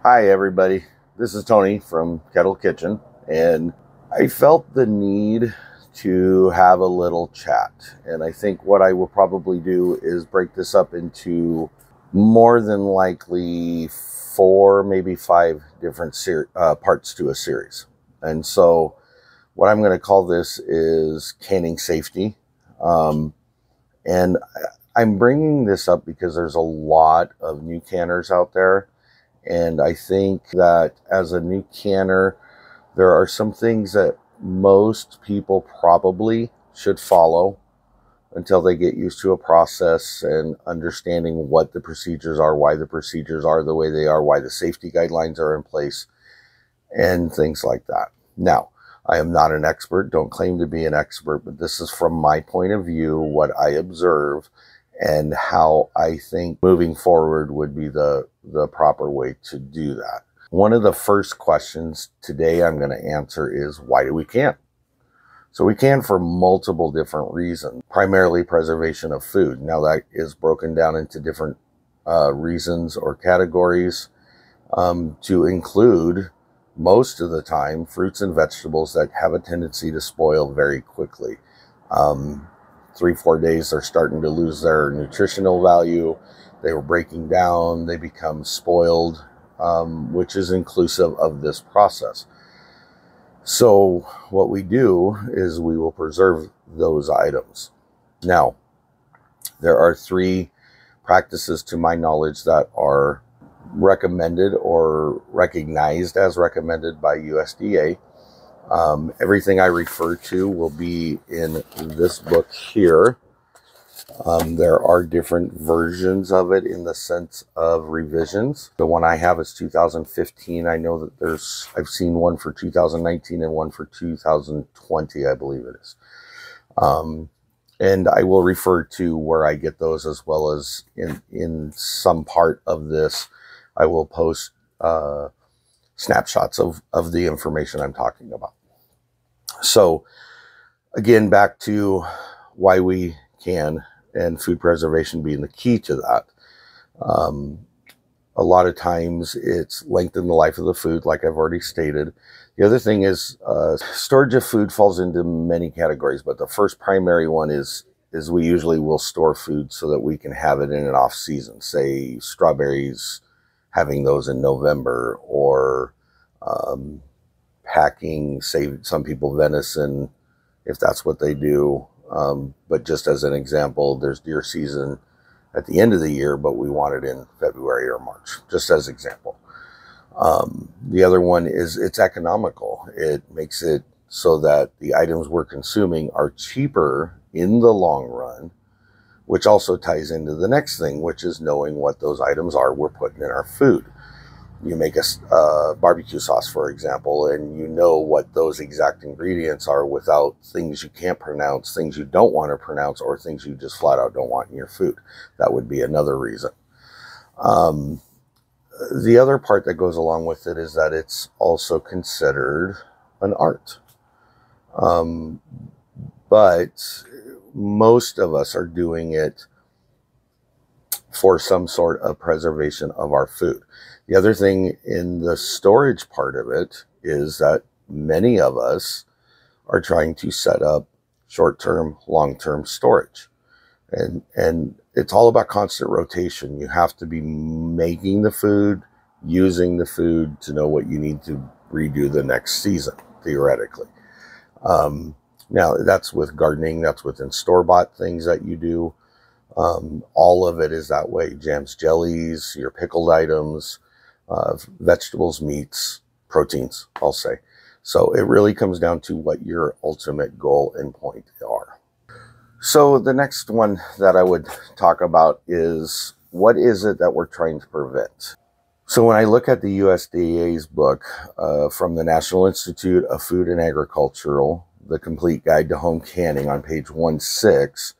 Hi everybody, this is Tony from Kettle Kitchen, and I felt the need to have a little chat. And I think what I will probably do is break this up into more than likely 4, maybe 5 different parts to a series. And so what I'm going to call this is canning safety. And I'm bringing this up because there's a lot of new canners out there. And I think that as a new canner, there are some things that most people probably should follow until they get used to a process and understanding what the procedures are, why the procedures are the way they are, why the safety guidelines are in place, and things like that. Now, I am not an expert, don't claim to be an expert, but this is from my point of view, what I observe, and how I think moving forward would be the proper way to do that. One of the first questions today I'm going to answer is, why do we can? So we can for multiple different reasons, primarily preservation of food. Now that is broken down into different reasons or categories to include, most of the time, fruits and vegetables that have a tendency to spoil very quickly. 3-4 days, they're starting to lose their nutritional value. They were breaking down, they become spoiled, which is inclusive of this process. So what we do is we will preserve those items. Now, there are 3 practices to my knowledge that are recommended or recognized as recommended by USDA. Everything I refer to will be in this book here. There are different versions of it in the sense of revisions. The one I have is 2015. I know that I've seen one for 2019 and one for 2020, I believe it is. And I will refer to where I get those, as well as in some part of this, I will post snapshots of the information I'm talking about. So again, back to why we can, and food preservation being the key to that. A lot of times it's lengthen the life of the food, like I've already stated. The other thing is storage of food falls into many categories, but the first primary one is we usually will store food so that we can have it in an off season, say strawberries, having those in November, or packing, say some people venison, if that's what they do. But just as an example, there's deer season at the end of the year, but we want it in February or March, just as example. The other one is it's economical. It makes it so that the items we're consuming are cheaper in the long run, which also ties into the next thing, which is knowing what those items are we're putting in our food. You make a barbecue sauce, for example, and you know what those exact ingredients are without things you can't pronounce, things you don't want to pronounce, or things you just flat out don't want in your food. That would be another reason. The other part that goes along with it is that it's also considered an art. But most of us are doing it for some sort of preservation of our food. The other thing in the storage part of it is that many of us are trying to set up short-term, long-term storage. And it's all about constant rotation. You have to be making the food, using the food to know what you need to redo the next season, theoretically. Now, that's with gardening, that's within store-bought things that you do. All of it is that way. Jams, jellies, your pickled items, vegetables, meats, proteins, I'll say. So it really comes down to what your ultimate goal and point are. So the next one that I would talk about is, what is it that we're trying to prevent? So when I look at the USDA's book from the National Institute of Food and Agricultural, The Complete Guide to Home Canning, on page 16,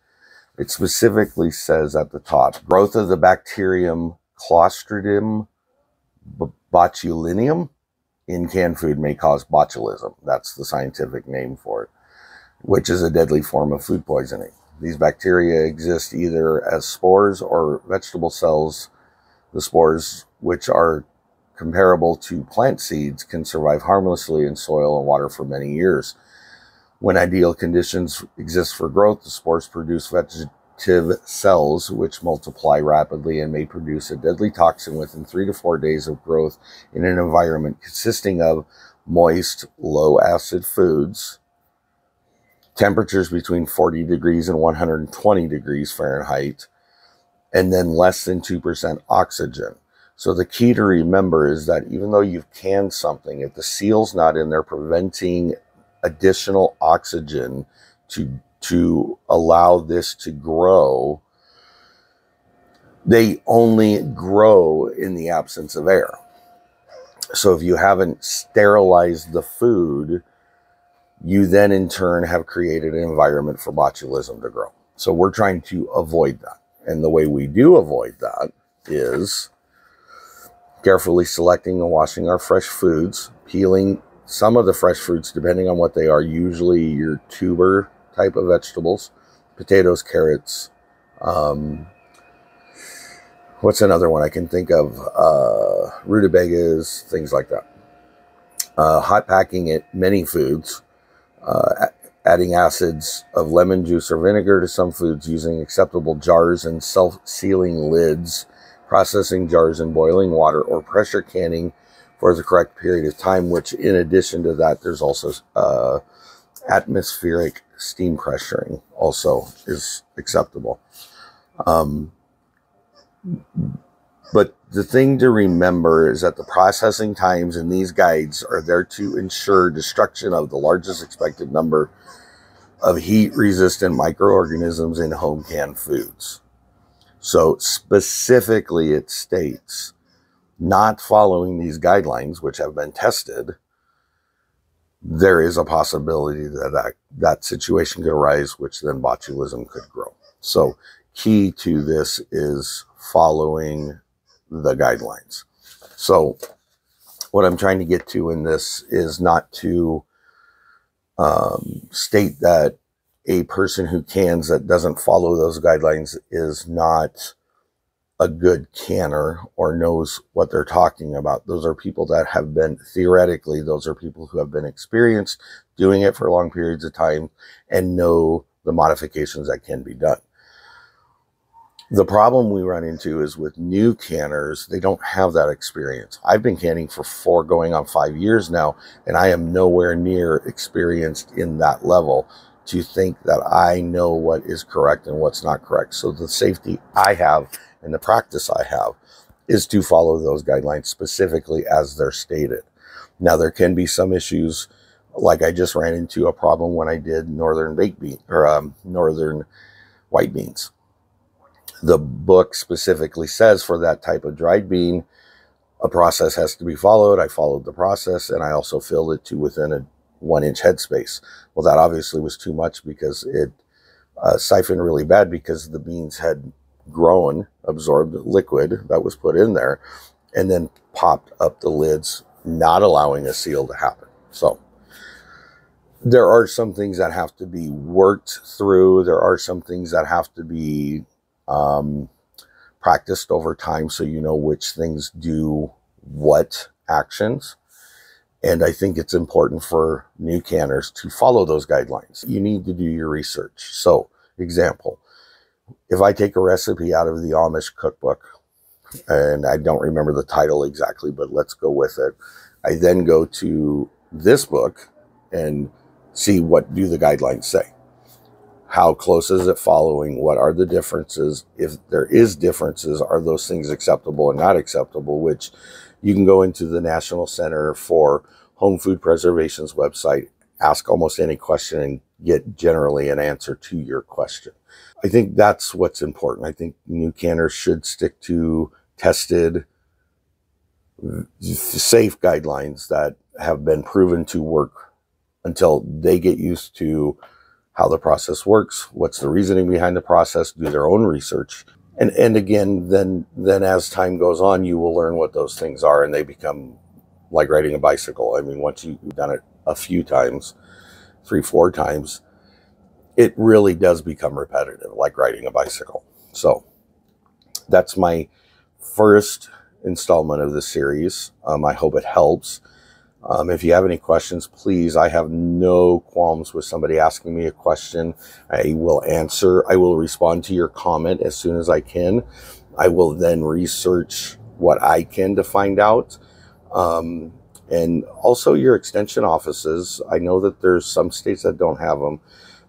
it specifically says at the top, growth of the bacterium Clostridium botulinum in canned food may cause botulism. That's the scientific name for it, which is a deadly form of food poisoning. These bacteria exist either as spores or vegetable cells, the spores, which are comparable to plant seeds, can survive harmlessly in soil and water for many years. When ideal conditions exist for growth, the spores produce vegetative cells which multiply rapidly and may produce a deadly toxin within 3 to 4 days of growth in an environment consisting of moist, low-acid foods, temperatures between 40 degrees and 120 degrees Fahrenheit, and then less than 2% oxygen. So the key to remember is that even though you've canned something, if the seal's not in there preventing additional oxygen to allow this to grow, they only grow in the absence of air. So if you haven't sterilized the food, you then in turn have created an environment for botulism to grow. So we're trying to avoid that. And the way we do avoid that is carefully selecting and washing our fresh foods, peeling some of the fresh fruits, depending on what they are, usually your tuber type of vegetables, potatoes, carrots. What's another one I can think of? Rutabagas, things like that. Hot packing it, many foods, adding acids of lemon juice or vinegar to some foods, using acceptable jars and self-sealing lids, processing jars in boiling water, or pressure canning for the correct period of time, which in addition to that, there's also atmospheric steam pressuring also is acceptable. But the thing to remember is that the processing times in these guides are there to ensure destruction of the largest expected number of heat-resistant microorganisms in home canned foods. So specifically it states, not following these guidelines, which have been tested, there is a possibility that that situation could arise, which then botulism could grow. So key to this is following the guidelines. So what I'm trying to get to in this is not to state that a person who cans that doesn't follow those guidelines is not a good canner or knows what they're talking about. Those are people that have been, theoretically, those are people who have been experienced doing it for long periods of time and know the modifications that can be done. The problem we run into is with new canners, they don't have that experience. I've been canning for going on 5 years now, and I am nowhere near experienced in that level to think that I know what is correct and what's not correct. So the safety I have and the practice I have is to follow those guidelines specifically as they're stated. Now, there can be some issues, like I just ran into a problem when I did northern baked bean or northern white beans. The book specifically says for that type of dried bean, a process has to be followed. I followed the process, and I also filled it to within a 1-inch headspace. Well, that obviously was too much because it siphoned really bad because the beans had grown, absorbed liquid that was put in there, and then popped up the lids, not allowing a seal to happen. So there are some things that have to be worked through. There are some things that have to be practiced over time so you know which things do what actions. And I think it's important for new canners to follow those guidelines. You need to do your research. So, example, if I take a recipe out of the Amish cookbook, and I don't remember the title exactly, but let's go with it. I then go to this book and see what do the guidelines say. How close is it following? What are the differences? If there is differences, are those things acceptable and not acceptable? Which you can go into the National Center for Home Food Preservation's website, ask almost any question and get generally an answer to your question. I think that's what's important. I think new canners should stick to tested, safe guidelines that have been proven to work until they get used to how the process works, what's the reasoning behind the process, do their own research. And again, then as time goes on, you will learn what those things are, and they become like riding a bicycle. I mean, once you've done it a few times, 3-4 times, it really does become repetitive, like riding a bicycle. So that's my first installment of the series. I hope it helps. If you have any questions, please, I have no qualms with somebody asking me a question. I will answer. I will respond to your comment as soon as I can. I will then research what I can to find out. And also your extension offices. I know that there's some states that don't have them,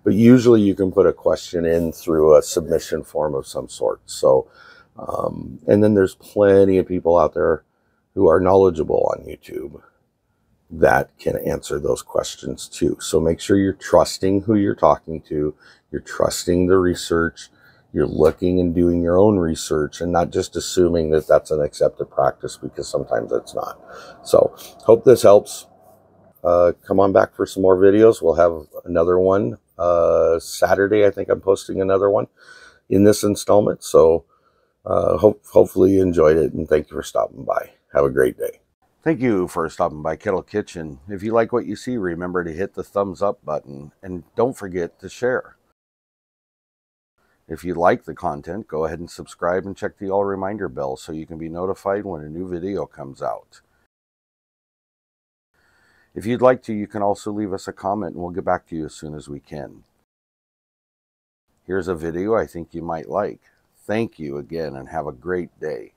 but usually you can put a question in through a submission form of some sort. So, and then there's plenty of people out there who are knowledgeable on YouTube that can answer those questions too. So make sure you're trusting who you're talking to, you're trusting the research, you're looking and doing your own research and not just assuming that that's an accepted practice, because sometimes it's not. So hope this helps. Come on back for some more videos. We'll have another one Saturday. I think I'm posting another one in this installment. So hopefully you enjoyed it, and thank you for stopping by. Have a great day. Thank you for stopping by Kettle Kitchen. If you like what you see, remember to hit the thumbs up button and don't forget to share. If you like the content, go ahead and subscribe and check the all reminder bell so you can be notified when a new video comes out. If you'd like to, you can also leave us a comment and we'll get back to you as soon as we can. Here's a video I think you might like. Thank you again and have a great day.